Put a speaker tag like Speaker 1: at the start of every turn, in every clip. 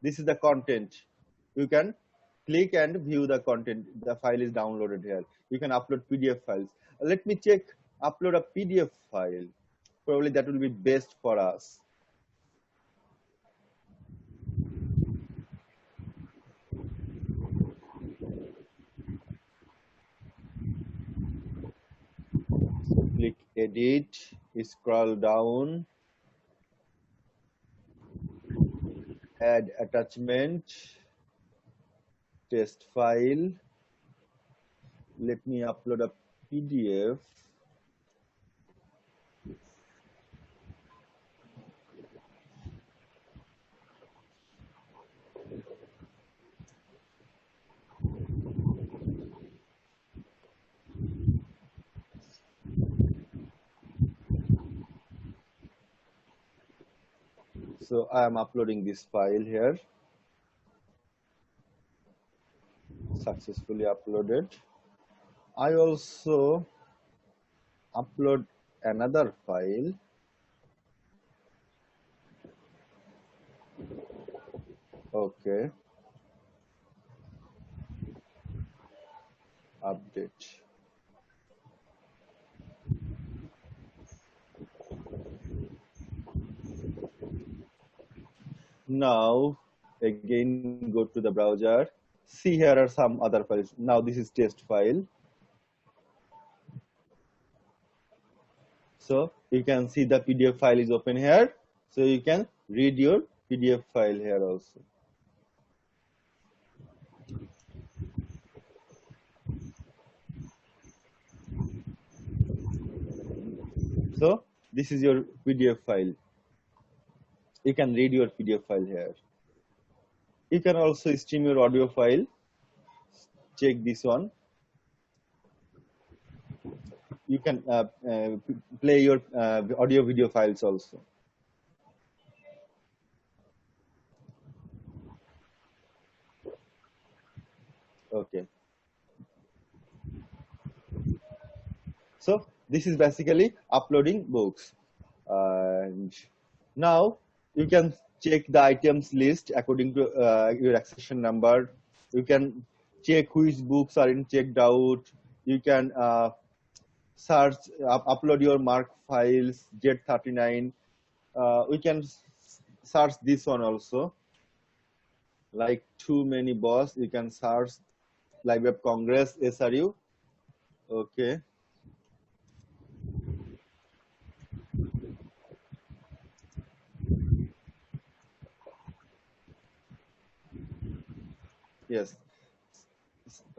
Speaker 1: this is the content. You can click and view the content. The file is downloaded here. You can upload PDF files. Let me check, upload a PDF file. Probably that will be best for us. So click edit, scroll down, add attachment, test file. Let me upload a PDF. So I am uploading this file here. Successfully uploaded. I also upload another file. Okay. Update. Now again go to the browser. See, here are some other files. Now this is test file. So you can see the PDF file is open here. So you can read your PDF file here also. So this is your PDF file. You can read your PDF file here. You can also stream your audio file. Check this one. You can play your audio video files also. Okay. So this is basically uploading books. And now you can check the items list according to your accession number. You can check which books are in checked out. You can search, upload your mark files, Z39. We can search this one also. Like too many boss, you can search Library of Congress, SRU. Okay. Yes.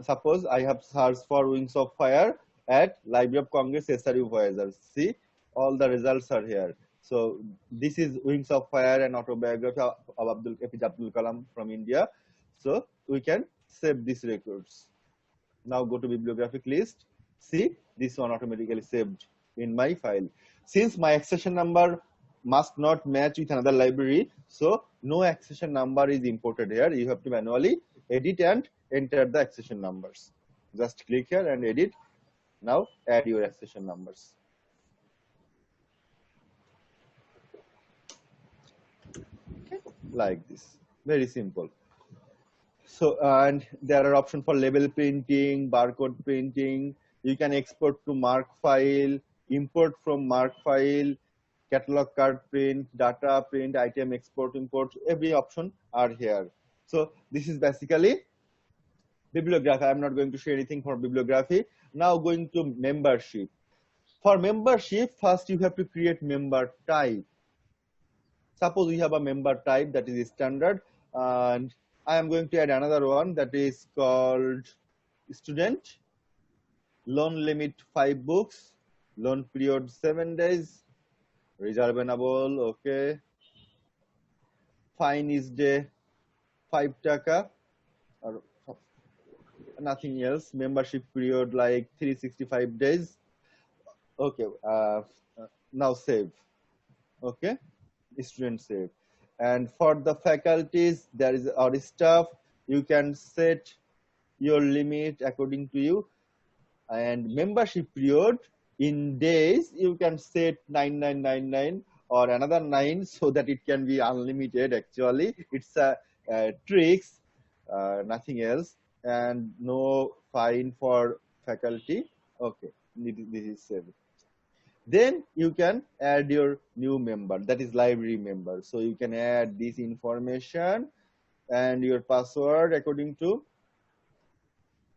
Speaker 1: Suppose I have searched for Wings of Fire at Library of Congress SRU Voyager. See, all the results are here. So this is Wings of Fire and autobiography of APJ Abdul Kalam from India. So we can save these records. Now go to bibliographic list. See, this one automatically saved in my file. Since my accession number must not match with another library, so no accession number is imported here. You have to manually edit and enter the accession numbers. Just click here and edit. Now add your accession numbers. Okay. Like this, very simple. So, and there are options for label printing, barcode printing. You can export to mark file, import from mark file, catalog card print, data print, item export, import, every option are here. So this is basically bibliography. I'm not going to show anything for bibliography. Now going to membership. For membership, first you have to create member type. Suppose we have a member type that is standard, and I am going to add another one that is called student. Loan limit 5 books, loan period 7 days, reservable, okay. Fine is day 5 taka, or nothing else. Membership period like 365 days. Okay, now save. Okay, student save. And for the faculties, there is our staff. You can set your limit according to you. And membership period in days, you can set 9999 or another 9 so that it can be unlimited. Actually, it's tricks, nothing else, and no fine for faculty. Okay, this is saved. Then you can add your new member, that is library member. So you can add this information and your password according to,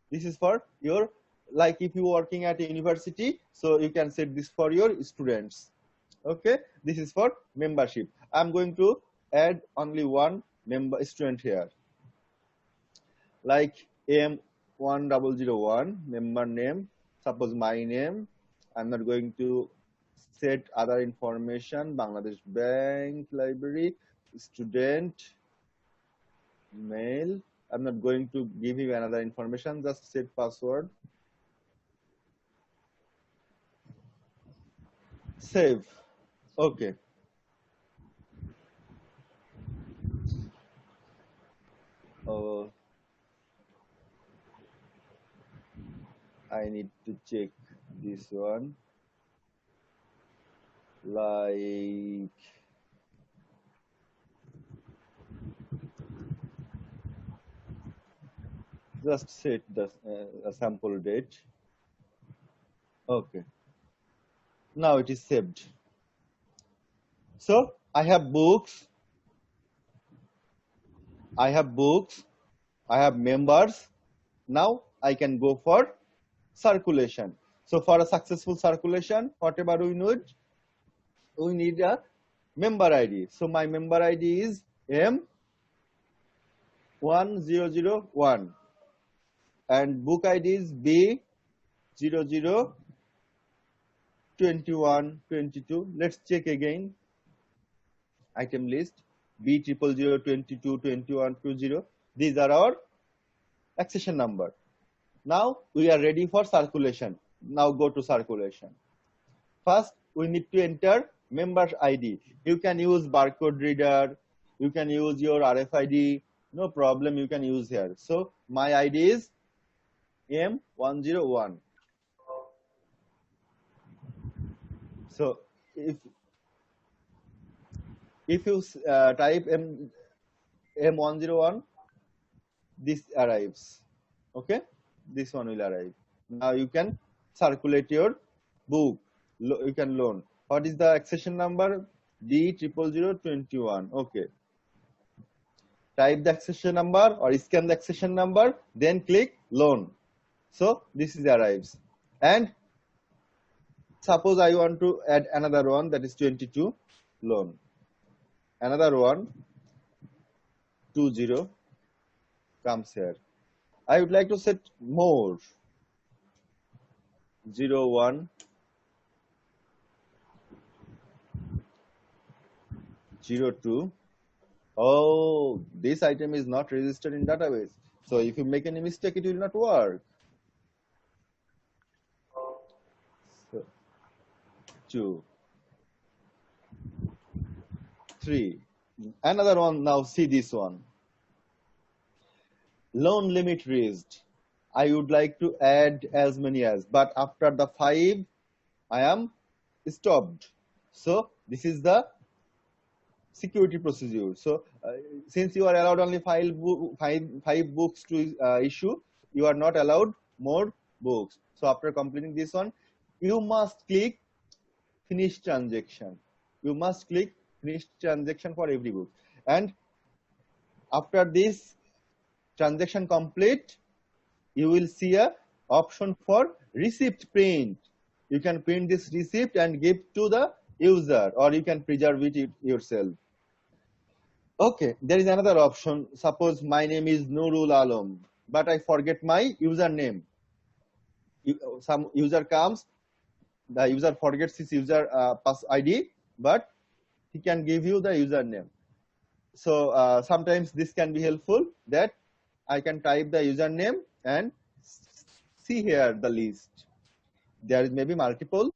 Speaker 1: this is for your, like if you working at a university, so you can set this for your students. Okay, this is for membership. I'm going to add only one member student here, like M1001 member name, suppose my name. I'm not going to set other information, Bangladesh Bank Library, student, mail. I'm not going to give you another information, just set password. Save. Okay. I need to check this one. Like, just set the sample date. Okay. Now it is saved. So I have books. I have books. I have members. Now I can go for circulation. So for a successful circulation, whatever we need a member ID. So my member ID is M1001 and book ID is B002122. Let's check again. Item list B000222120. These are our accession number. Now we are ready for circulation. Now go to circulation. First, we need to enter member ID. You can use barcode reader. You can use your RFID. No problem, you can use here. So my ID is M101. So if you type M101, this arrives. Okay, this one will arrive. Now you can circulate your book. You can loan. What is the accession number? D00021. Okay. Type the accession number or scan the accession number, then click loan. So this is arrives. And suppose I want to add another one, that is 22, loan. Another one, 20 comes here. I would like to set more. 01, 02. Oh, this item is not registered in database. So if you make any mistake, it will not work. So, 2, 3. Another one, now see this one. Loan limit raised. I would like to add as many as, but after the 5, I am stopped. So this is the security procedure. So since you are allowed only five books to issue, you are not allowed more books. So after completing this one, you must click finish transaction. You must click finish transaction for every book. And after this transaction complete, you will see a option for receipt print. You can print this receipt and give to the user, or you can preserve it yourself. Okay, there is another option. Suppose my name is Nurul Alam, but I forget my username. Some user comes, the user forgets his user pass ID, but he can give you the username. So sometimes this can be helpful, that I can type the username and see here the list. There is maybe multiple